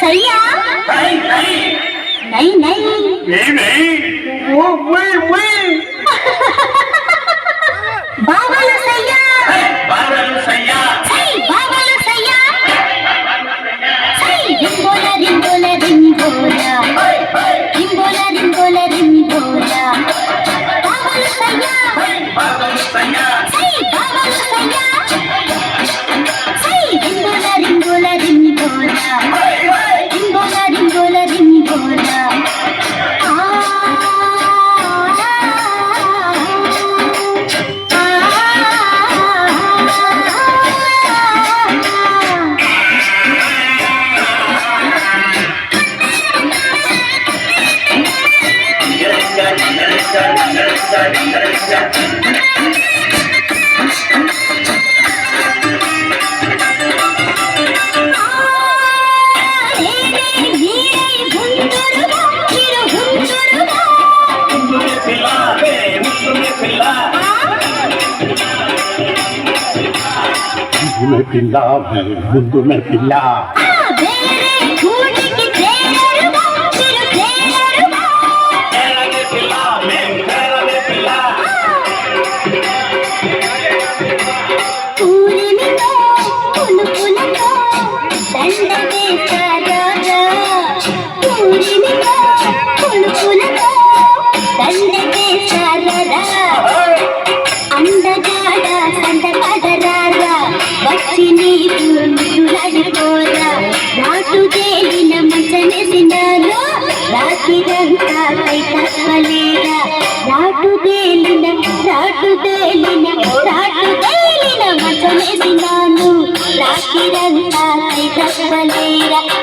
सैया नहीं नहीं वो बाबल सैया बाबल सैया बाबल सैया रिंगोला रिंगोला रिंगोला रिंगोला रिंगोला रिंगोला बाबल सैया बाबल सैया बाबल सैया रिंगोला रिंगोला रिंगोला रिंगोला रिंगोला रिंगोला में पिल्ला मुंदु में पिल्ला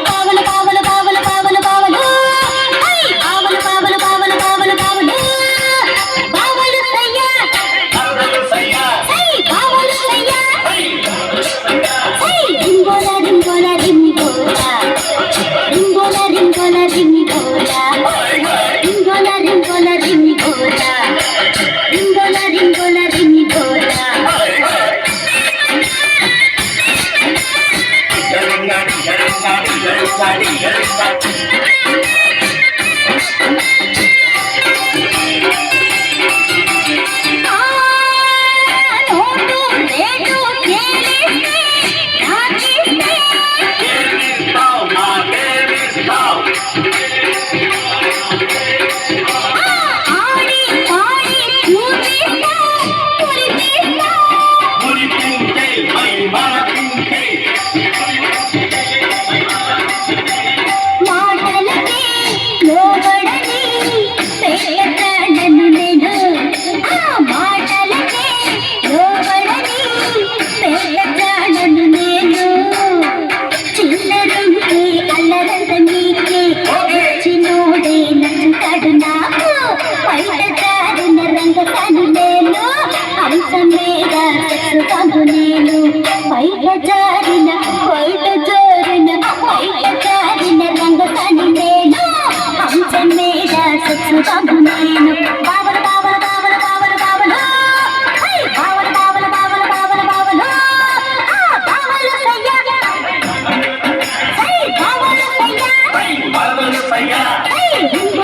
पावल पावल पावल पावल पावल पावल पावल पावल पावल पावल पावल सैया पावल सैया रिंगोला रिंगोला रिंगोला रिंगोला रिंगोला रिंगोला रिंगोला रिंगोला रिंगोला रिंगोला रिंगोला रिंगोला Hey!